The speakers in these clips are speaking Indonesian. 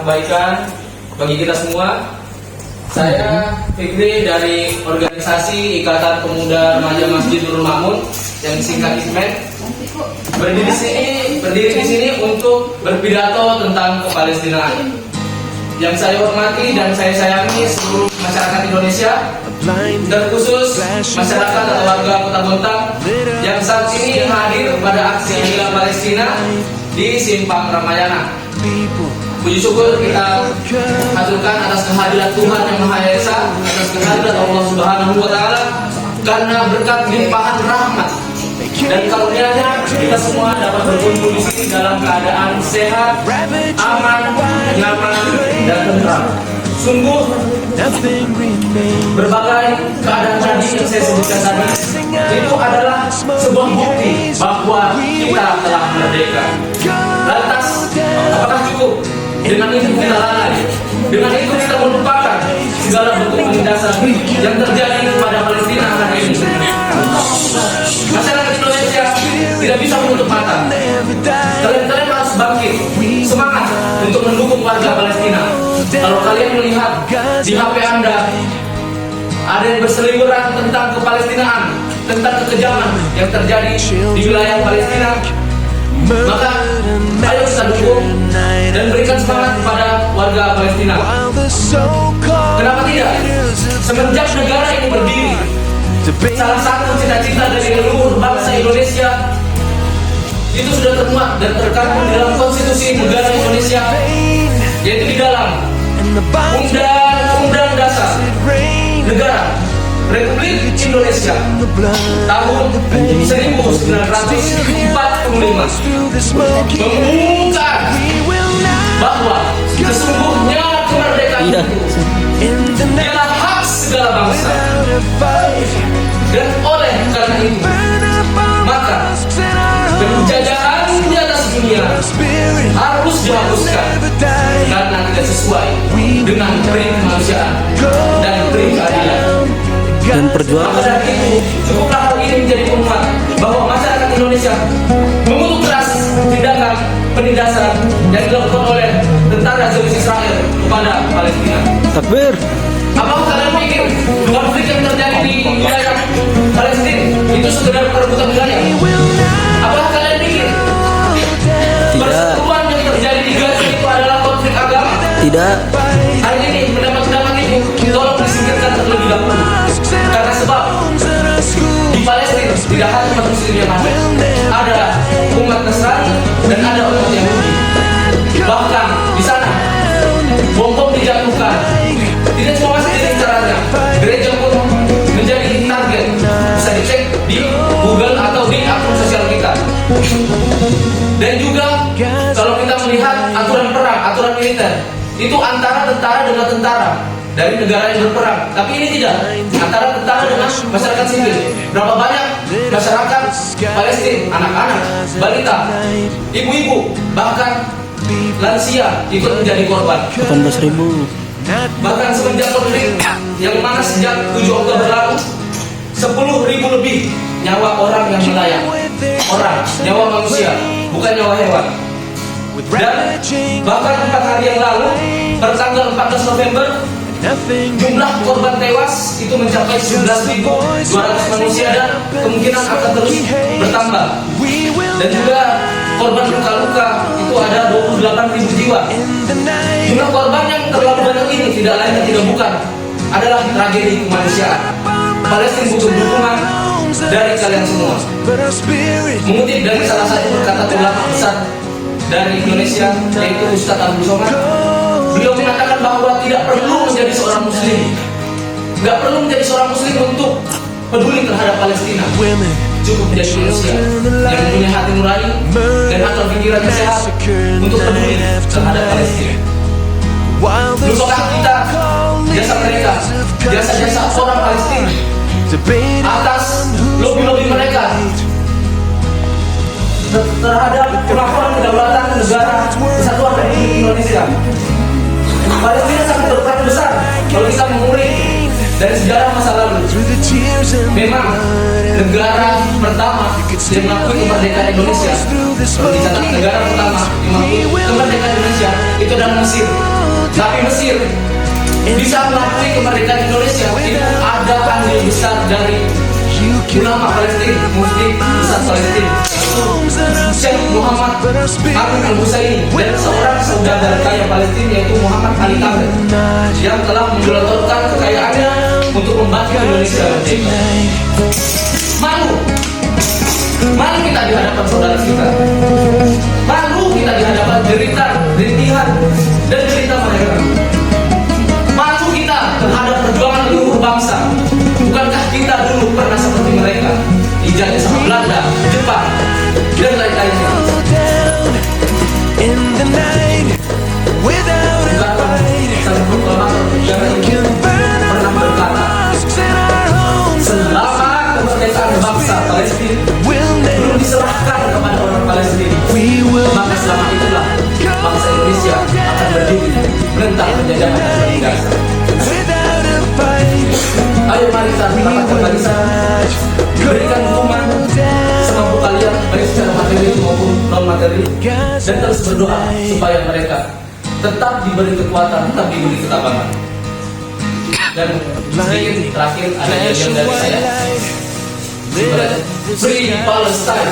kebaikan bagi kita semua. Saya Fikri dari organisasi Ikatan Pemuda Remaja Masjid Nurul Ma'mun yang disingkat ISMED, berdiri di sini untuk berpidato tentang Kepalestinaan. Yang saya hormati dan saya sayangi seluruh masyarakat Indonesia, terkhusus masyarakat atau warga Kota Bontang yang saat ini hadir pada aksi bela Palestina di Simpang Ramayana. Puji syukur kita haturkan atas kehadiran Tuhan Yang Maha Esa, atas kehadiran Allah Subhanahu wa Ta'ala, karena berkat limpahan rahmat dan karunia-Nya kita semua dapat berkumpul di sini dalam keadaan sehat, aman, nyaman, dan tentram. Sungguh berbagai keadaan tadi yang saya sebutkan tadi itu adalah sebuah bukti bahwa kita telah merdeka. Lantas, apakah cukup dengan itu kita lalai? Dengan itu kita melupakan segala bentuk penindasan yang terjadi kepada Palestina hari ini? Masyarakat Indonesia tidak bisa menutup mata. Kalian harus bangkit, semangat untuk mendukung warga Palestina. Kalau kalian melihat di HP Anda ada yang berseliweran tentang Kepalestinaan, tentang kekejaman yang terjadi di wilayah Palestina, maka ayo kita dukung dan berikan semangat kepada warga Palestina. Kenapa tidak? Semenjak negara ini berdiri, salah satu cita-cita dari seluruh bangsa Indonesia itu sudah termuat dan terkandung di dalam konstitusi negara Indonesia, yaitu di dalam Undang-Undang Dasar Negara Republik Indonesia tahun 1945 mengumumkan bahwa sesungguhnya kemerdekaan itu adalah hak segala bangsa, dan oleh karena itu maka penjajahan di atas dunia harus dihapuskan karena tidak sesuai dengan prinsip kemanusiaan dan prinsip keadilan dan perjuangan. Maka dari itu cukuplah hal ini menjadi penguat bahwa masyarakat Indonesia mengutuk keras tindakan penindasan yang dilakukan oleh tentara Zionis Israel kepada Palestina. Takbir. Apakah kalian pikir konflik yang terjadi di wilayah Palestina itu sekedar perebutan wilayah? Apakah kalian pikir perseteruan yang terjadi di Gaza itu adalah konflik agama? Tidak. Hari ini pendapat-pendapat itu tolong disingkirkan terlebih dahulu. Karena sebab di Palestina tidak hanya umat Muslim yang ada umat Nasrani dan ada umat Yahudi. Bahkan di sana bom-bom dijatuhkan. Tidak cuma masjid yang caranya, gereja pun menjadi target. Bisa dicek di Google atau di akun sosial kita. Dan juga kalau kita melihat aturan perang, aturan militer, itu antara tentara dengan tentara dari negara yang berperang. Tapi ini tidak, antara tentara dengan masyarakat sipil. Berapa banyak masyarakat Palestina, anak-anak, balita, ibu-ibu, bahkan lansia ikut menjadi korban. 18.000. Bahkan semenjak konflik yang mana sejak 7 Oktober lalu 10.000 lebih nyawa orang yang melayang. Orang, nyawa manusia, bukan nyawa hewan. Dan bahkan 4 hari yang lalu, pada tanggal 14 November, jumlah korban tewas itu mencapai 11.200 manusia dan kemungkinan akan terus bertambah. Dan juga korban luka-luka itu ada 28.000 jiwa. Jumlah korban yang terlalu banyak ini tidak lain dan tidak bukan adalah tragedi kemanusiaan. Palestina butuh dukungan dari kalian semua. Mengutip dari salah satu perkataan ulama besar dari Indonesia, yaitu Ustaz Abdul Somad, beliau mengatakan bahwa tidak perlu menjadi seorang muslim, nggak perlu menjadi seorang muslim untuk peduli terhadap Palestina. Cukup menjadi manusia yang punya hati nurani dan akal pikiran yang sehat untuk peduli terhadap Palestina. Lupakan kita jasa mereka, jasa-jasa orang Palestina atas lobi-lobi mereka terhadap pengakuan kedaulatan negara kesatuan Republik Indonesia. Palestina sangat berperan besar kalau kita mengulik dari sejarah masa lalu. Memang negara pertama yang mengakui kemerdekaan Indonesia, kalau dicatat negara pertama yang mengakui kemerdekaan Indonesia itu adalah Mesir. Tapi Mesir bisa mengakui kemerdekaan Indonesia itu ada andil besar dari ulama Palestina, mufti besar Palestina, Syekh Muhammad Amin Al-Husaini, dan seorang saudagar kaya Palestina yaitu Muhammad Ali Kamer yang telah menggelontorkan kekayaannya untuk membantu Indonesia merdeka. Malu kita di hadapan saudara kita. Malu kita di hadapan rintihan dan cerita mereka. Malu kita terhadap perjuangan luhur bangsa. Bukankah kita dulu pernah seperti mereka, dijajah sama Belanda, Jepang, dan lain-lainnya? Bukankah sang proklamator negara ini pernah berkata, selama kemerdekaan bangsa Palestina belum diserahkan kepada orang Palestina, maka selama itulah bangsa Indonesia akan berdiri menentang penjajahan dan penindasan. Ayo mari kita rapatkan barisan, berikan dukungan semampu kalian baik secara materi maupun non materi, dan terus berdoa supaya mereka tetap diberi kekuatan, tetap diberi ketabahan. Dan sedikit terakhir ada yang dari saya. Free Palestine,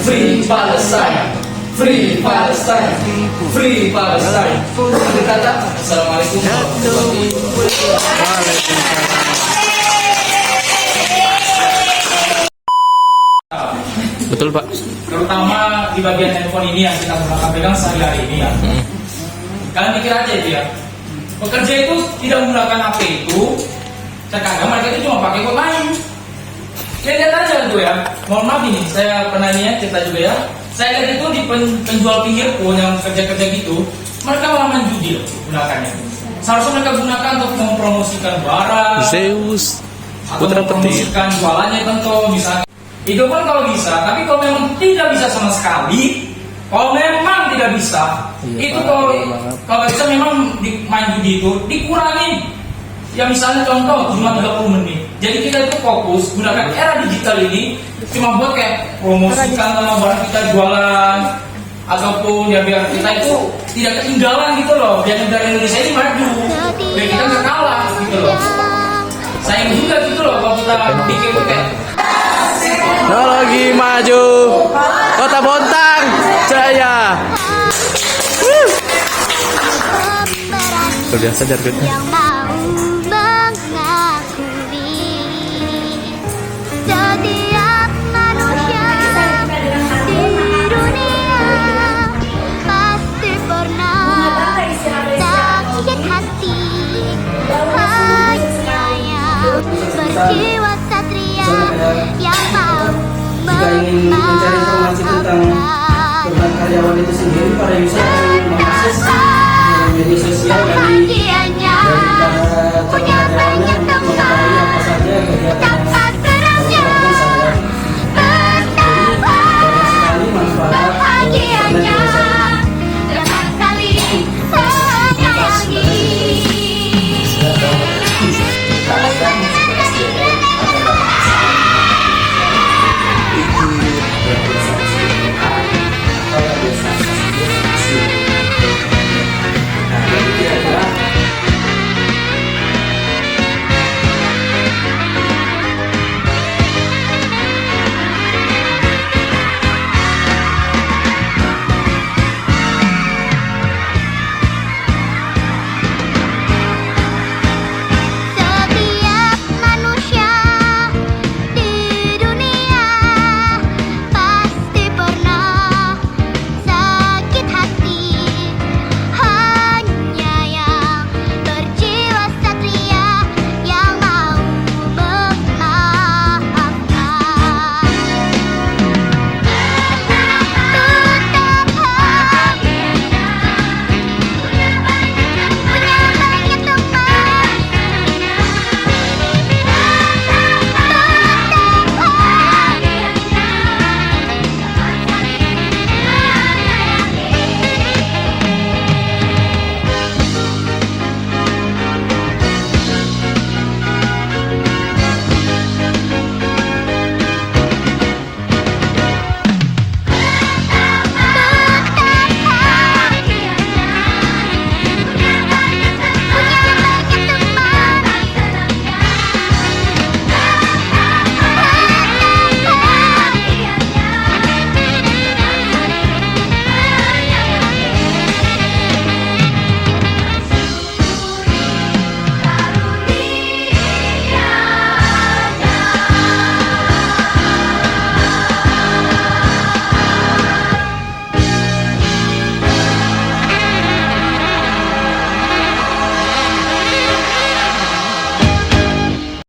Free Palestine, Free Palestine, Free Palestine. Akhir kata, Assalamualaikum warahmatullahi wabarakatuh. Betul Pak. Terutama di bagian handphone ini yang kita pegang sehari-hari ini ya. Kalian pikir aja itu ya, pekerja itu tidak menggunakan HP itu, terkadang mereka itu cuma pakai buat main. Ya lihat aja itu ya. Mohon maaf ini, saya pernah lihat cerita juga ya. Saya lihat itu di penjual pinggir pun yang kerja-kerja gitu, mereka malah main judi gunakannya. Seharusnya mereka gunakan untuk mempromosikan barang, Zeus, atau putra petir, mempromosikan jualannya tentu misalnya. Itu pun kalau bisa, tapi kalau memang tidak bisa sama sekali, kalau memang tidak bisa, itu kalau bisa memang main judi itu dikurangi. Ya misalnya contoh cuma 30 menit. Jadi kita itu fokus gunakan era digital ini cuma buat kayak promosikan sama barang kita jualan, ataupun ya biar kita itu tidak ketinggalan gitu loh, biar negara Indonesia ini maju, biar kita nggak kalah gitu loh. Sayang juga gitu loh kalau kita pikir itu kayak teknologi maju, Kota Bontang Jaya. Terbiasa jargonnya. Yang mau mengakui setiap manusia di dunia pasti pernah sakit hati, hanya yang berjiwa satria yang mau Jika ingin mencari informasi tentang memaafkan. karyawan itu sendiri, para user akan mengakses